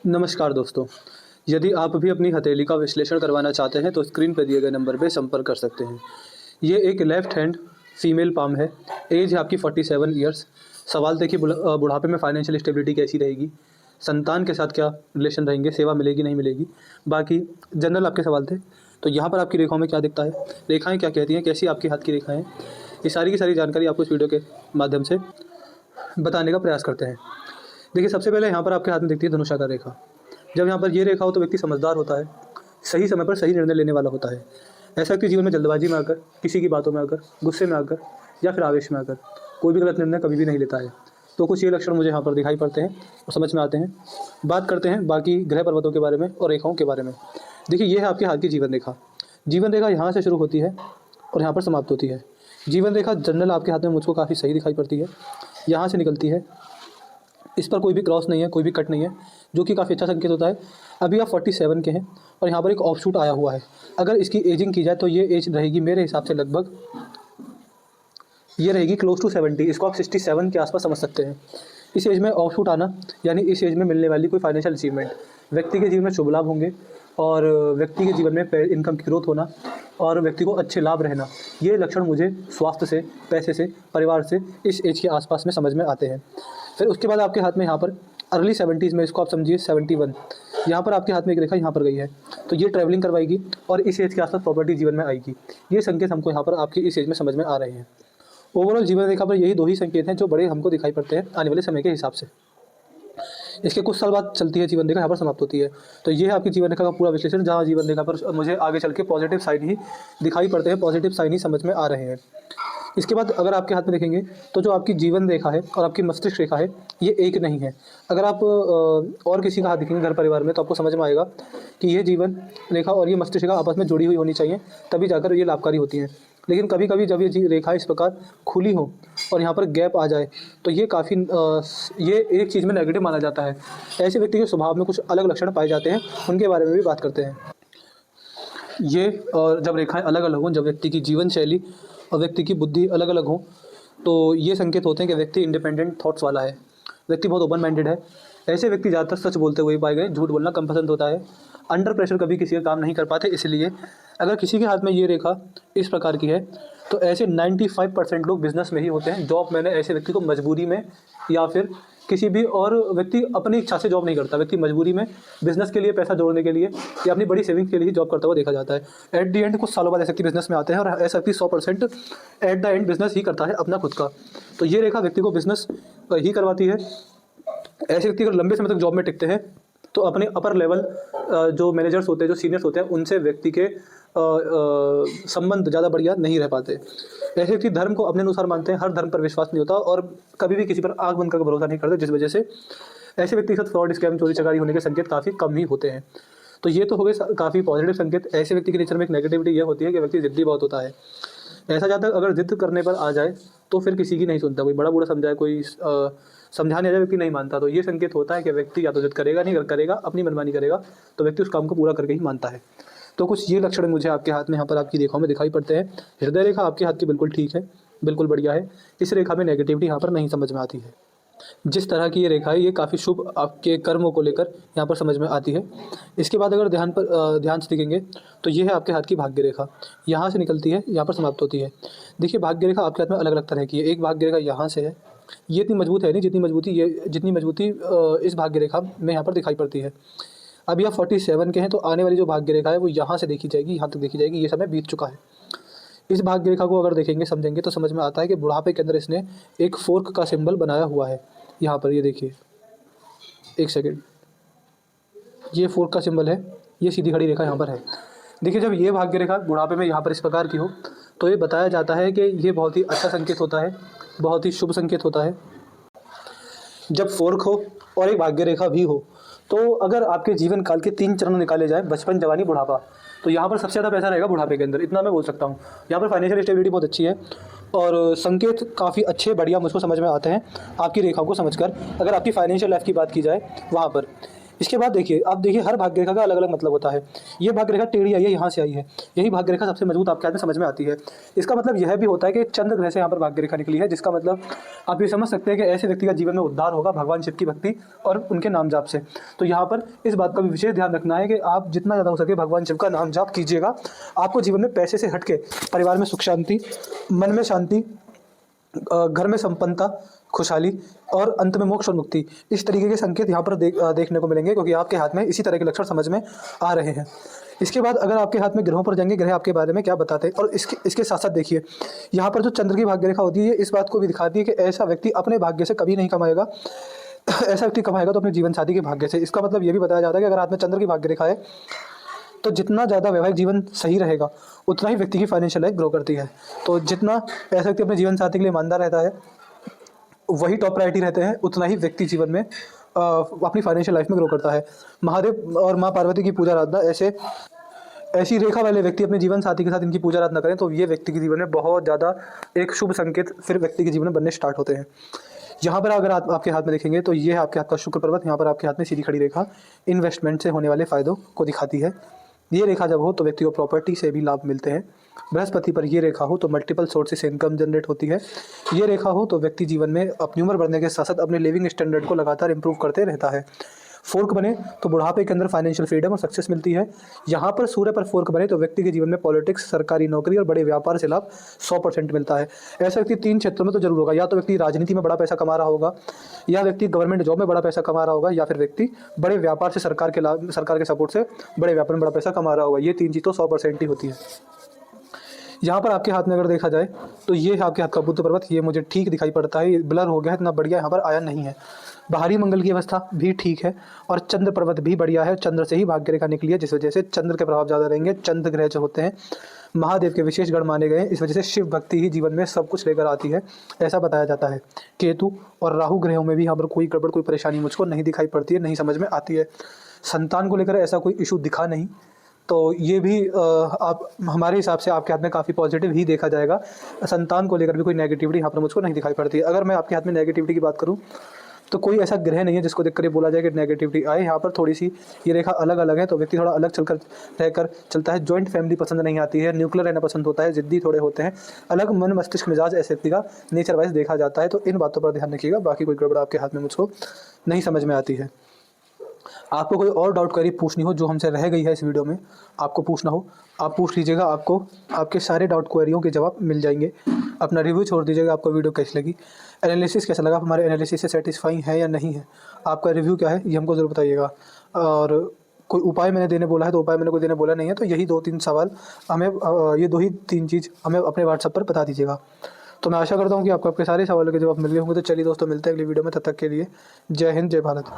नमस्कार दोस्तों, यदि आप भी अपनी हथेली का विश्लेषण करवाना चाहते हैं तो स्क्रीन पर दिए गए नंबर पे संपर्क कर सकते हैं। ये एक लेफ्ट हैंड फीमेल पाम है। एज है आपकी 47 ईयर्स। सवाल थे कि बुढ़ापे में फाइनेंशियल स्टेबिलिटी कैसी रहेगी, संतान के साथ क्या रिलेशन रहेंगे, सेवा मिलेगी नहीं मिलेगी, बाकी जनरल आपके सवाल थे। तो यहाँ पर आपकी रेखाओं में क्या दिखता है, रेखाएँ क्या कहती हैं, कैसी आपके हाथ की रेखाएँ हैं, ये सारी की सारी जानकारी आपको इस वीडियो के माध्यम से बताने का प्रयास करते हैं। देखिए, सबसे पहले यहाँ पर आपके हाथ में दिखती है धनुषाकार रेखा। जब यहाँ पर ये रेखा हो तो व्यक्ति समझदार होता है, सही समय पर सही निर्णय लेने वाला होता है। ऐसा व्यक्ति जीवन में जल्दबाजी में आकर, किसी की बातों में आकर, गुस्से में आकर या फिर आवेश में आकर कोई भी गलत निर्णय कभी भी नहीं लेता है। तो कुछ ये लक्षण मुझे यहाँ पर दिखाई पड़ते हैं और समझ में आते हैं। बात करते हैं बाकी ग्रह पर्वतों के बारे में और रेखाओं के बारे में। देखिए, ये है आपके हाथ की जीवन रेखा। जीवन रेखा यहाँ से शुरू होती है और यहाँ पर समाप्त होती है। जीवन रेखा जनरल आपके हाथ में मुझको काफ़ी सही दिखाई पड़ती है, यहाँ से निकलती है। इस पर कोई भी क्रॉस नहीं है, कोई भी कट नहीं है, जो कि काफ़ी अच्छा संकेत होता है। अभी आप 47 के हैं और यहाँ पर एक ऑफशूट आया हुआ है। अगर इसकी एजिंग की जाए तो ये एज रहेगी मेरे हिसाब से लगभग ये रहेगी क्लोज टू 70। इसको आप 67 के आसपास समझ सकते हैं। इस एज में ऑफशूट आना यानी इस एज में मिलने वाली कोई फाइनेंशियल अचीवमेंट, व्यक्ति के जीवन में शुभ लाभ होंगे और व्यक्ति के जीवन में इनकम की ग्रोथ होना और व्यक्ति को अच्छे लाभ रहना, ये लक्षण मुझे स्वास्थ्य से, पैसे से, परिवार से इस एज के आसपास में समझ में आते हैं। फिर उसके बाद आपके हाथ में यहाँ पर अर्ली 70s में, इसको आप समझिए 71, यहाँ पर आपके हाथ में एक रेखा यहाँ पर गई है। तो ये ट्रैवलिंग करवाएगी और इस एज के आसपास प्रॉपर्टी जीवन में आएगी। ये संकेत हमको यहाँ पर आपके इस एज में समझ में आ रहे हैं। ओवरऑल जीवन रेखा पर यही दो ही संकेत हैं जो बड़े हमको दिखाई पड़ते हैं आने वाले समय के हिसाब से। इसके कुछ साल बाद चलती है जीवन रेखा, यहाँ पर समाप्त होती है। तो ये है आपकी जीवन रेखा का पूरा विश्लेषण, जहाँ जीवन रेखा पर मुझे आगे चल के पॉजिटिव साइन ही दिखाई पड़ते हैं, पॉजिटिव साइन ही समझ में आ रहे हैं। इसके बाद अगर आपके हाथ में देखेंगे तो जो आपकी जीवन रेखा है और आपकी मस्तिष्क रेखा है, ये एक नहीं है। अगर आप और किसी का हाथ देखेंगे घर परिवार में तो आपको समझ में आएगा कि ये जीवन रेखा और ये मस्तिष्क रेखा आपस में जुड़ी हुई होनी चाहिए, तभी जाकर ये लाभकारी होती हैं। लेकिन कभी कभी जब ये रेखा इस प्रकार खुली हो और यहाँ पर गैप आ जाए तो ये काफ़ी ये एक चीज़ में नेगेटिव माना जाता है। ऐसे व्यक्ति के स्वभाव में कुछ अलग लक्षण पाए जाते हैं, उनके बारे में भी बात करते हैं। ये और जब रेखाएं अलग अलग हों, जब व्यक्ति की जीवन शैली और व्यक्ति की बुद्धि अलग अलग हो, तो ये संकेत होते हैं कि व्यक्ति इंडिपेंडेंट थॉट्स वाला है, व्यक्ति बहुत ओपन माइंडेड है। ऐसे व्यक्ति ज़्यादातर सच बोलते हुए पाए गए, झूठ बोलना कम पसंद होता है, अंडर प्रेशर कभी किसी का काम नहीं कर पाते। इसलिए अगर किसी के हाथ में ये रेखा इस प्रकार की है तो ऐसे 95% लोग बिजनेस में ही होते हैं। जॉब मैंने ऐसे व्यक्ति को मजबूरी में या फिर किसी भी और व्यक्ति अपनी इच्छा से जॉब नहीं करता, व्यक्ति मजबूरी में बिजनेस के लिए पैसा जोड़ने के लिए या अपनी बड़ी सेविंग्स के लिए ही जॉब करता हुआ देखा जाता है। एट द एंड कुछ सालों बाद ऐसे व्यक्ति बिजनेस में आते हैं और ऐसा व्यक्ति 100% एट द एंड बिजनेस ही करता है अपना खुद का। तो ये रेखा व्यक्ति को बिजनेस ही करवाती है। ऐसे व्यक्ति अगर लंबे समय तक जॉब में टिकते हैं तो अपने अपर लेवल जो मैनेजर्स होते हैं, जो सीनियर्स होते हैं, उनसे व्यक्ति के संबंध ज़्यादा बढ़िया नहीं रह पाते। ऐसे व्यक्ति धर्म को अपने अनुसार मानते हैं, हर धर्म पर विश्वास नहीं होता और कभी भी किसी पर आँख बंद करके भरोसा नहीं करते, जिस वजह से ऐसे व्यक्ति के साथ फ्रॉड, स्कैम, चोरी चकारी होने के संकेत काफ़ी कम ही होते हैं। तो ये तो हो गए काफ़ी पॉजिटिव संकेत। ऐसे व्यक्ति के नेचर में एक नेगेटिविटी ये होती है कि व्यक्ति जिद्दी बहुत होता है। ऐसा ज़्यादा अगर जिद करने पर आ जाए तो फिर किसी की नहीं सुनता, कोई बड़ा बूढ़ा समझाए, कोई समझाने आ जाए, व्यक्ति नहीं मानता। तो ये संकेत होता है कि व्यक्ति या तो जिद करेगा नहीं करेगा, अपनी मनमानी करेगा, तो व्यक्ति उस काम को पूरा करके ही मानता है। तो कुछ ये लक्षण मुझे आपके हाथ में यहाँ पर आपकी रेखाओं में दिखाई पड़ते हैं। हृदय रेखा आपके हाथ की बिल्कुल ठीक है, बिल्कुल बढ़िया है। इस रेखा में नेगेटिविटी यहाँ पर नहीं समझ में आती है। जिस तरह की ये रेखा है ये काफ़ी शुभ आपके कर्मों को लेकर यहाँ पर समझ में आती है। इसके बाद अगर ध्यान से देखेंगे तो ये है आपके हाथ की भाग्य रेखा, यहाँ से निकलती है, यहाँ पर समाप्त होती है। देखिए, भाग्य रेखा आपके हाथ में अलग अलग तरह की है। एक भाग्य रेखा यहाँ से है, ये इतनी मजबूत है नहीं जितनी मजबूती इस भाग्य रेखा में यहाँ पर दिखाई पड़ती है। अभी आप 47 के हैं तो आने वाली जो भाग्य रेखा है वो यहाँ से देखी जाएगी, यहाँ तक देखी जाएगी। ये समय बीत चुका है। इस भाग्य रेखा को अगर देखेंगे, समझेंगे तो समझ में आता है कि बुढ़ापे के अंदर इसने एक फोर्क का सिंबल बनाया हुआ है। यहाँ पर ये देखिए, एक सेकेंड, ये फोर्क का सिंबल है, ये सीधी खड़ी रेखा यहाँ पर है। देखिए, जब ये भाग्य रेखा बुढ़ापे में यहाँ पर इस प्रकार की हो तो ये बताया जाता है कि ये बहुत ही अच्छा संकेत होता है, बहुत ही शुभ संकेत होता है। जब फोर्क हो और एक भाग्य रेखा भी हो तो अगर आपके जीवन काल के 3 चरण निकाले जाए, बचपन, जवानी, बुढ़ापा, तो यहाँ पर सबसे ज़्यादा पैसा रहेगा बुढ़ापे के अंदर, इतना मैं बोल सकता हूँ। यहाँ पर फाइनेंशियल स्टेबिलिटी बहुत अच्छी है और संकेत काफ़ी अच्छे, बढ़िया मुझको समझ में आते हैं आपकी रेखाओं को समझकर। अगर आपकी फाइनेंशियल लाइफ की बात की जाए वहाँ पर इसके बाद देखिए, आप देखिए हर भाग्य रेखा का अलग अलग मतलब होता है। ये भाग्य रेखा टेढ़ी आई है, यहाँ से आई है, यही भाग्य रेखा सबसे मजबूत आपके हाथ में समझ में आती है। इसका मतलब यह भी होता है कि चंद्र ग्रह से यहाँ पर भाग्य रेखा निकली है, जिसका मतलब आप ये समझ सकते हैं कि ऐसे व्यक्ति का जीवन में उद्धार होगा भगवान शिव की भक्ति और उनके नाम जाप से। तो यहाँ पर इस बात का भी विशेष ध्यान रखना है कि आप जितना ज़्यादा हो सके भगवान शिव का नाम जाप कीजिएगा। आपको जीवन में पैसे से हटके परिवार में सुख शांति, मन में शांति, घर में संपन्नता, खुशहाली और अंत में मोक्ष और मुक्ति, इस तरीके के संकेत यहाँ पर देखने को मिलेंगे, क्योंकि आपके हाथ में इसी तरह के लक्षण समझ में आ रहे हैं। इसके बाद अगर आपके हाथ में ग्रहों पर जाएंगे, ग्रह आपके बारे में क्या बताते हैं, और इसके साथ साथ देखिए यहाँ पर जो चंद्र की भाग्य रेखा होती है, ये इस बात को भी दिखाती है कि ऐसा व्यक्ति अपने भाग्य से कभी नहीं कमाएगा। ऐसा व्यक्ति कमाएगा तो अपने जीवन साथी के भाग्य से। इसका मतलब ये भी बताया जाता है कि अगर हाथ में चंद्र की भाग्य रेखा है तो जितना ज़्यादा वैवाहिक जीवन सही रहेगा उतना ही व्यक्ति की फाइनेंशियल लाइफ ग्रो करती है। तो जितना ऐसा व्यक्ति अपने जीवन साथी के लिए ईमानदार रहता है, वही टॉप प्रायोरिटी रहते हैं, उतना ही व्यक्ति जीवन में अपनी फाइनेंशियल लाइफ में ग्रो करता है। महादेव और माँ पार्वती की पूजा आराधना ऐसी रेखा वाले व्यक्ति अपने जीवन साथी के साथ इनकी पूजा आराधना करें तो ये व्यक्ति के जीवन में बहुत ज़्यादा एक शुभ संकेत फिर व्यक्ति के जीवन में बनने स्टार्ट होते हैं। यहाँ पर अगर आपके हाथ में देखेंगे तो ये है आपके हाथ का शुक्र पर्वत। यहाँ पर आपके हाथ में सीधी खड़ी रेखा इन्वेस्टमेंट से होने वाले फायदों को दिखाती है। ये रेखा जब हो तो व्यक्ति को प्रॉपर्टी से भी लाभ मिलते हैं। बृहस्पति पर ये रेखा हो तो मल्टीपल सोर्सेज से इनकम जनरेट होती है। ये रेखा हो तो व्यक्ति जीवन में अपनी उम्र बढ़ने के साथ साथ अपने लिविंग स्टैंडर्ड को लगातार इंप्रूव करते रहता है। फोर्क बने तो बुढ़ापे के अंदर फाइनेंशियल फ्रीडम और सक्सेस मिलती है। यहाँ पर सूर्य पर फोर्क बने तो व्यक्ति के जीवन में पॉलिटिक्स, सरकारी नौकरी और बड़े व्यापार से लाभ 100% मिलता है। ऐसा व्यक्ति 3 क्षेत्रों में तो जरूर होगा, या तो व्यक्ति राजनीति में बड़ा पैसा कमा रहा होगा, या व्यक्ति गवर्नमेंट जॉब में बड़ा पैसा कमा रहा होगा, या फिर व्यक्ति बड़े व्यापार से सरकार के सपोर्ट से बड़े व्यापार में बड़ा पैसा कमा रहा होगा। ये 3 चीज़ तो 100% ही होती है। यहाँ पर आपके हाथ में अगर देखा जाए तो ये है आपके हाथ का बुध पर्वत। ये मुझे ठीक दिखाई पड़ता है, ये ब्लर हो गया है, इतना बढ़िया यहाँ पर आया नहीं है। बाहरी मंगल की अवस्था भी ठीक है और चंद्र पर्वत भी बढ़िया है। चंद्र से ही भाग्य रेखा निकली है, जिस वजह से चंद्र के प्रभाव ज़्यादा रहेंगे। चंद्र ग्रह जो होते हैं महादेव के विशेष गण माने गए हैं, इस वजह से शिव भक्ति ही जीवन में सब कुछ लेकर आती है, ऐसा बताया जाता है। केतु और राहु ग्रहों में भी यहाँ पर कोई गड़बड़, कोई परेशानी मुझको नहीं दिखाई पड़ती है, नहीं समझ में आती है। संतान को लेकर ऐसा कोई इशू दिखा नहीं, तो ये भी आप हमारे हिसाब से आपके हाथ में काफ़ी पॉजिटिव ही देखा जाएगा। संतान को लेकर भी कोई नेगेटिविटी यहाँ पर मुझको नहीं दिखाई पड़ती है। अगर मैं आपके हाथ में नेगेटिविटी की बात करूँ तो कोई ऐसा ग्रह नहीं है जिसको देखकर ये बोला जाए कि नेगेटिविटी आए। यहाँ पर थोड़ी सी ये रेखा अलग अलग है, तो व्यक्ति थोड़ा अलग रहकर चलता है। जॉइंट फैमिली पसंद नहीं आती है, न्यूक्लियर रहना पसंद होता है, जिद्दी थोड़े होते हैं, अलग मन मस्तिष्क मिजाज ऐसे व्यक्ति का नेचर वाइज देखा जाता है। तो इन बातों पर ध्यान रखिएगा, बाकी कोई गड़बड़ आपके हाथ में मुझको नहीं समझ में आती है। आपको कोई और डाउट क्वेरी पूछनी हो जो हमसे रह गई है इस वीडियो में, आपको पूछना हो आप पूछ लीजिएगा, आपको आपके सारे डाउट क्वेरियों के जवाब मिल जाएंगे। अपना रिव्यू छोड़ दीजिएगा, आपको वीडियो कैसी लगी, एनालिसिस कैसा लगा, हमारे एनालिसिस से सेटिस्फाई है या नहीं है, आपका रिव्यू क्या है ये हमको ज़रूर बताइएगा। और कोई उपाय मैंने देने बोला है तो उपाय मैंने कोई देने बोला नहीं है, तो यही 2-3 सवाल हमें ये 2 ही 3 चीज़ हमें अपने व्हाट्सएप पर बता दीजिएगा। तो मैं आशा करता हूँ कि आपको आपके सारे सवालों के जवाब मिल गए होंगे। तो चलिए दोस्तों, मिलते हैं अगली वीडियो में, तब तक के लिए जय हिंद, जय भारत।